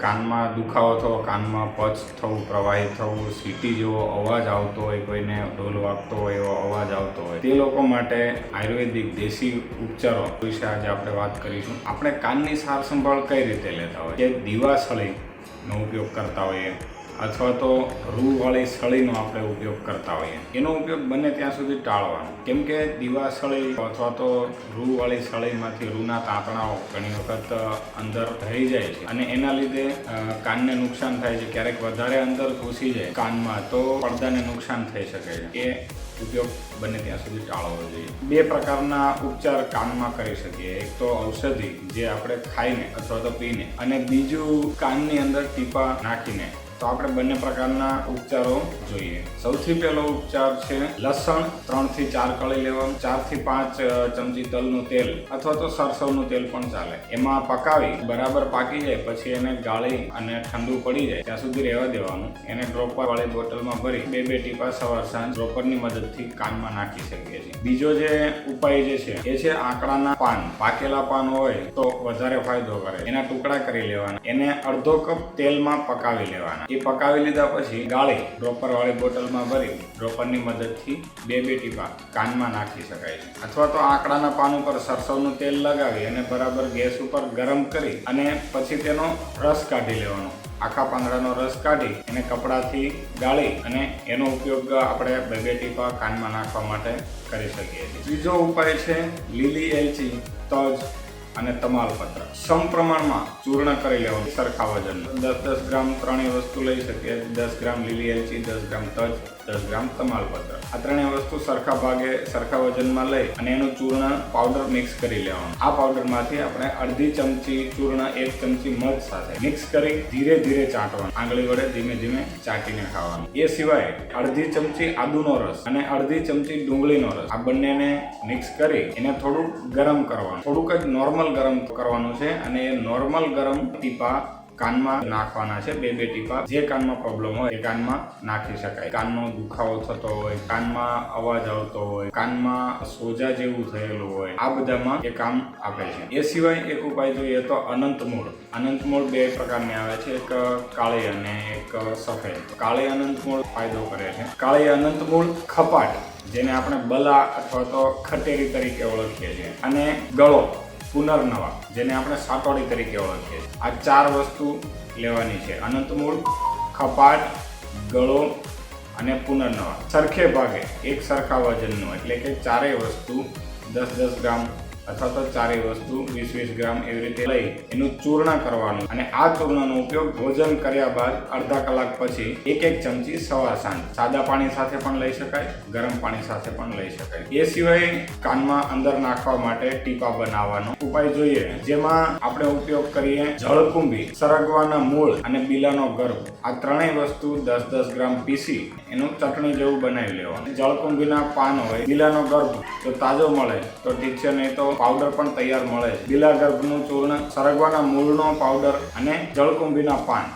કાનમાં દુખાવો થવો, કાનમાં પચ થવું, પ્રવાહી થવું, સીટી જેવો અવાજ આવતો હોય, કોઈને ઢોલ વાગતો હોય એવો અવાજ આવતો હોય, તે લોકો માટે આયુર્વેદિક દેશી ઉપચારો વિશે આજે આપણે વાત કરીશું. આપણે કાનની સાર સંભાળ કઈ રીતે લેતા હોય કે દીવાસળીનો ઉપયોગ કરતા હોઈએ અથવા તો રૂવાળી સળીનો આપણે ઉપયોગ કરતા હોઈએ. એનો ઉપયોગ બને ત્યાં સુધી ટાળવાનો, કેમ કે દીવાસળી અથવા તો રૂવાળી સળીમાંથી રૂના તાંતણાઓ ઘણી વખત અંદર રહી જાય છે અને એના લીધે કાનને નુકસાન થાય છે. ક્યારેક વધારે અંદર ઘૂસી જાય કાનમાં તો પડદાને નુકસાન થઈ શકે છે. એ ઉપયોગ બને ત્યાં સુધી ટાળવો જોઈએ. બે પ્રકારના ઉપચાર કાનમાં કરી શકીએ. એક તો ઔષધિ જે આપણે ખાઈને અથવા તો પીને, અને બીજું કાનની અંદર ટીપા નાખીને. તો આપણે બંને પ્રકારના ઉપચારો જોઈએ. સૌથી પહેલો ઉપચાર છે લસણ 3 થી 4 કળી લેવાનું, 4 થી 5 ચમચી તલનું તેલ અથવા તો સરસવનું તેલ પણ ચાલે. એમાં પકાવી બરાબર પાકી જાય પછી એને ગાળી અને ઠંડુ પડી જાય ત્યાં સુધી રહેવા દેવાનું. એને ડ્રોપર વાળી બોટલમાં ભરી 2 ટીપા સવાર સાંજ ડ્રોપરની મદદથી કાનમાં નાખી શકીએ છીએ. બીજો જે ઉપાય જે છે એ છે આંકડાના પાન. પાકેલા પાન હોય તો વધારે ફાયદો કરે. એના ટુકડા કરી લેવાના, એને અડધો કપ તેલમાં પકાવી લેવાના. એ પકાવી લીધા પછી ગાળી ડ્રોપર વાળી બોટલમાં ભરી ડ્રોપરની મદદથી 2 ટીપા કાનમાં નાખી શકાય છે. અથવા તો આંકડાના પાન ઉપર સરસવનું તેલ લગાવી અને બરાબર ગેસ ઉપર ગરમ કરી અને પછી તેનો રસ કાઢી લેવાનો. આખા પાંદડાનો રસ કાઢી એને કપડાથી ગાળી અને એનો ઉપયોગ આપણે 2 ટીપા કાનમાં નાખવા માટે કરી શકીએ છીએ. ત્રીજો ઉપાય છે લીલી એલચી, તજ અને તમાલપત્ર સમપ્રમાણમાં ચૂર્ણ કરી લેવાનું. સરખા વજન 10 ગ્રામ ત્રણેય વસ્તુ લઈ શકીએ. 10 ગ્રામ લીલી એલચી, 10 ગ્રામ તજ, 10 ગ્રામ તમાલપત્ર. આ ત્રણેય વસ્તુ સરખા ભાગે સરખા વજનમાં લઈ અને એનું ચૂર્ણ પાવડર મિક્સ કરી લેવાનું. આ પાવડરમાંથી આપણે અડધી ચમચી ચૂર્ણ 1 ચમચી મધ સાથે મિક્સ કરી ધીરે ધીરે ચાટવાનું. આંગળી વડે ધીમે ધીમે ચાટીને ખાવાનું. એ સિવાય અડધી ચમચી આદુનો રસ અને અડધી ચમચી ડુંગળીનો રસ, આ બંનેને મિક્સ કરી એને થોડું ગરમ કરવાનું. થોડુંક જ નોર્મલ ગરમ કરવાનું છે અને એ નોર્મલ ગરમ ટીપા કાનમાં નાખવાના છે. 2 ટીપા જે કાનમાં પ્રોબ્લેમ હોય એ કાનમાં નાખી શકાય. કાનનો દુખાવો થતો હોય, કાનમાં અવાજ આવતો હોય, કાનમાં સોજા જેવું થયેલું હોય, આ બધામાં એ કામ આપે છે. એ સિવાય એક ઉપાય જોઈએ તો અનંતમૂળ. અનંતમૂળ 2 પ્રકારની આવે છે, એક કાળી અને એક સફેદ. કાળી અનંતમૂળ ફાયદો કરે છે. કાળી અનંતમૂળ ખપાટ, જેને આપણે બલા અથવા તો ખટેરી તરીકે ઓળખીએ છીએ, અને ગળો પુનર્નવા, જેને આપણે સાટોડી તરીકે ઓળખીએ છીએ. આ 4 વસ્તુ લેવાની છે. અનંતમૂળ, ખપાટ, ગળો અને પુનર્નવા સરખે ભાગે એક સરખા વજનનું, એટલે કે 4 વસ્તુ 10 ગ્રામ અથવા તો 4 વસ્તુ 20 ગ્રામ એવી રીતે લઈ એનું ચૂર્ણ કરવાનું. અને આ ચૂર્ણનો ઉપયોગ ભોજન કર્યા બાદ અડધા કલાક પછી 1 ચમચી સવાર સાંજ સાદા પાણી સાથે પણ લઈ શકાય, ગરમ પાણી સાથે પણ લઈ શકાય. એ સિવાય કાનમાં અંદર નાખવા માટે ટીપા બનાવવાનો ઉપાય જોઈએ, જેમાં આપણે ઉપયોગ કરીએ જળકુંભી, સરગવાના મૂળ અને બીલાનો ગર્ભ. આ ત્રણેય વસ્તુ 10 ગ્રામ પીસી એનું ચટણી જેવું બનાવી લેવાનું. જળકુંભીના પાન હોય, બીલાનો ગર્ભ જો તાજો મળે તો ઠીક છે, નહીં તો પાવડર પણ તૈયાર મળે છે. બીલા ગર્ભનું ચૂર્ણ, સરગવાના મૂળનો પાવડર અને જળકુંભીના પાન,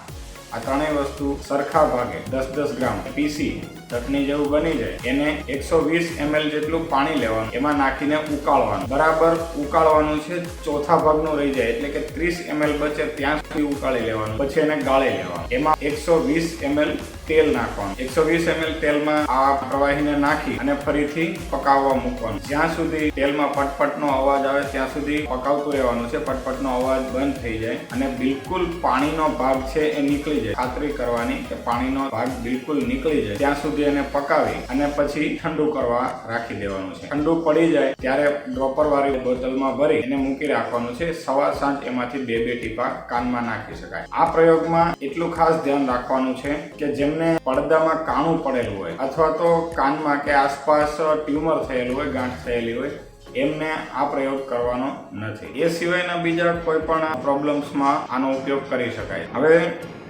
આ ત્રણેય વસ્તુ સરખા ભાગે 10 ગ્રામ પીસી ચટણી જેવું બની જાય. એને 120 ml જેટલું પાણી લેવાનું, એમાં નાખીને ઉકાળવાનું. બરાબર ઉકાળવાનું છે. ચોથા ભાગનું રહી જાય એટલે કે 30 ml બચે ત્યાં સુધી ઉકાળી લેવાનું. પછી એને ગાળી લેવાનું. એમાં 120 ml તેલ નાખવાનું. 120 ml તેલમાં આ પ્રવાહીને નાખી અને ફરીથી પકાવવા મૂકવાનું. જ્યાં સુધી તેલમાં પટપટનો અવાજ આવે ત્યાં સુધી પકાવતું રહેવાનું છે. પટપટનો અવાજ બંધ થઈ જાય અને બિલકુલ પાણીનો ભાગ છે એ નીકળી જાય. ખાતરી કરવાની કે પાણીનો ભાગ બિલકુલ નીકળી જાય ત્યાં સુધી એને પકાવી અને પછી ઠંડુ કરવા રાખી દેવાનું છે. ઠંડુ પડી જાય ત્યારે ડ્રોપર વાળી બોટલમાં ભરી એને મૂકી રાખવાનું છે. સવાર સાંજ એમાંથી 2 ટીપા કાનમાં નાખી શકાય. આ પ્રયોગમાં એટલું ખાસ ધ્યાન રાખવાનું છે કે જેમને પડદામાં કાણું પડેલું હોય અથવા તો કાનમાં કે આસપાસ ટ્યુમર થયેલું હોય, ગાંઠ થયેલી હોય, એમને આ પ્રયોગ કરવાનો નથી. એ સિવાયના બીજા કોઈ પણ પ્રોબ્લેમ્સમાં આનો ઉપયોગ કરી શકાય. હવે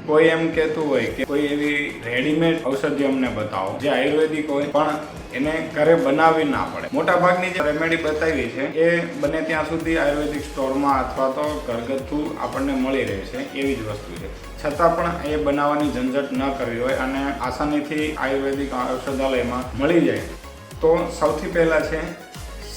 કોઈ એમ કહેતું હોય કે કોઈ એવી રેડીમેડ ઔષધિ અમને બતાવો જે આયુર્વેદિક હોય પણ એને ઘરે બનાવી ના પડે. મોટા ભાગની જે રેમેડી બતાવી છે એ બને ત્યાં સુધી આયુર્વેદિક સ્ટોરમાં અથવા તો ઘરગથ્થુ આપણને મળી રહે છે એવી જ વસ્તુ છે. છતાં પણ એ બનાવવાની ઝંઝટ ન કરવી હોય અને આસાનીથી આયુર્વેદિક ઔષધાલયમાં મળી જાય તો સૌથી પહેલાં છે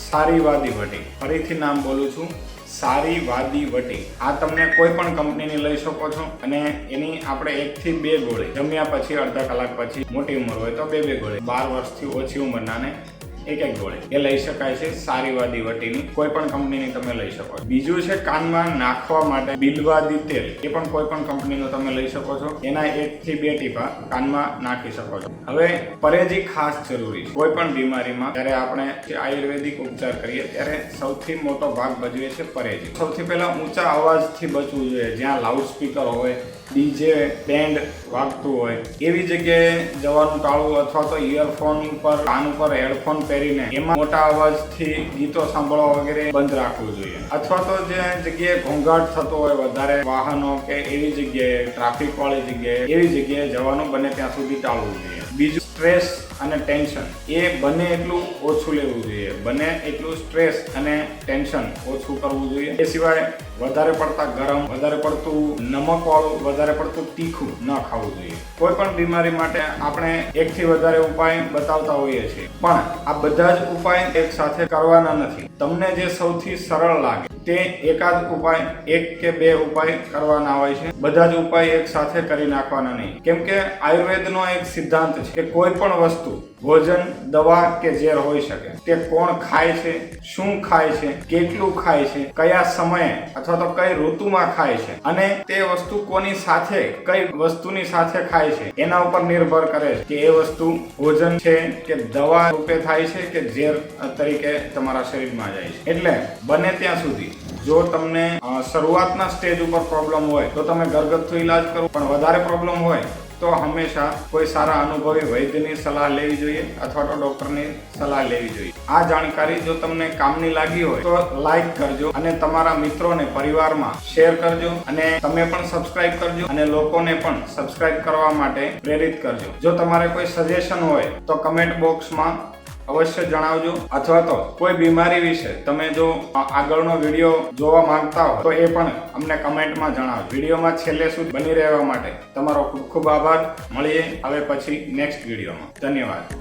સારીવાદી વટી. ફરીથી નામ બોલું છું, સારી વાદી વટી. આ તમને કોઈ પણ કંપનીની લઈ શકો છો અને એની આપણે 1 થી 2 ગોળી જમ્યા પછી અડધા કલાક પછી, મોટી ઉંમર હોય તો 2 ગોળી, 12 વર્ષથી ઓછી ઉંમરનાને 1 ગોળી એ લઈ શકાય છે. સારી વાદી વટીની કોઈ પણ કંપનીની તમે લઈ શકો છો. બીજું છે કાનમાં નાખવા માટે બિલવાદી તેલ. એ પણ કોઈ પણ કંપનીનું તમે લઈ શકો છો. એના 1 થી 2 ટીપા કાનમાં નાખી શકો છો. હવે પરેજી ખાસ જરૂરી છે. કોઈ પણ બીમારીમાં જ્યારે આપણે આયુર્વેદિક ઉપચાર કરીએ ત્યારે સૌથી મોટો ભાગ ભજવે છે પરેજી. સૌથી પહેલા ઊંચા અવાજથી બચવું જોઈએ. જ્યાં લાઉડ સ્પીકર હોય, ડીજે બેન્ડ વાગતું હોય એવી જગ્યાએ જવાનું ટાળવું, અથવા તો ઇયરફોન ઉપર, કાન ઉપર હેડફોન પહેરીને એમાં મોટા અવાજથી ગીતો સાંભળવા વગેરે બંધ રાખવું જોઈએ. અથવા તો જે જગ્યાએ ઘોંઘાટ થતો હોય વધારે, વાહનો કે એવી જગ્યાએ, ટ્રાફિક વાળી જગ્યાએ, એવી જગ્યાએ જવાનું બને ત્યાં સુધી ટાળવું જોઈએ. બીજું, સ્ટ્રેસ અને ટેન્શન એ બને એટલું ઓછું લેવું જોઈએ. બને એટલું સ્ટ્રેસ અને ટેન્શન ઓછું કરવું જોઈએ. એ સિવાય વધારે પડતા ગરમ, વધારે પડતું નમકવાળું, વધારે પડતું તીખું ન ખાવું જોઈએ. કોઈ પણ બીમારી માટે આપણે 1 થી વધારે ઉપાય બતાવતા હોઈએ છીએ, પણ આ બધા જ ઉપાય એક સાથે કરવાના નથી. તમને જે સૌથી સરળ લાગે તે એકાદ ઉપાય, 1 કે 2 ઉપાય કરવાના હોય છે. બધા જ ઉપાય એક સાથે કરી નાખવાના નહીં. કેમ કે આયુર્વેદનો એક સિદ્ધાંત છે કે કોઈ પણ વસ્તુ, ભોજન, દવા કે ઝેર હોઈ શકે. તે કોણ ખાય છે, શું ખાય છે, કેટલું ખાય છે, કયા સમયે અથવા તો કઈ ઋતુમાં ખાય છે, અને તે વસ્તુ કોની સાથે, કઈ વસ્તુની સાથે ખાય છે, એના ઉપર નિર્ભર કરે છે કે એ વસ્તુ ભોજન છે કે દવા રૂપે થાય છે કે ઝેર તરીકે તમારા શરીરમાં જાય છે. એટલે બને ત્યાં સુધી જો તમને શરૂઆતના સ્ટેજ ઉપર પ્રોબ્લેમ હોય તો તમે ઘરગથ્થુ ઈલાજ કરો, પણ વધારે પ્રોબ્લેમ હોય તો હંમેશા કોઈ સારા અનુભવી વૈદ્યની સલાહ લેવી જોઈએ અથવા તો ડોક્ટરની સલાહ લેવી જોઈએ. આ જાણકારી જો તમને કામની લાગી હોય તો લાઈક કરજો અને તમારા મિત્રોને, પરિવારમાં શેર કરજો, અને તમે પણ સબસ્ક્રાઇબ કરજો અને લોકોને પણ સબસ્ક્રાઇબ કરવા માટે પ્રેરિત કરજો. જો તમારે કોઈ સજેશન હોય તો કમેન્ટ બોક્સમાં અવશ્ય જણાવજો, અથવા તો કોઈ બીમારી વિશે તમે જો આગળનો વિડીયો જોવા માંગતા હો તો એ પણ અમને કમેન્ટમાં જણાવજો. વિડીયોમાં છેલ્લે સુધી બની રહેવા માટે તમારો ખૂબ ખૂબ આભાર. મળીએ હવે પછી નેક્સ્ટ વિડીયોમાં. ધન્યવાદ.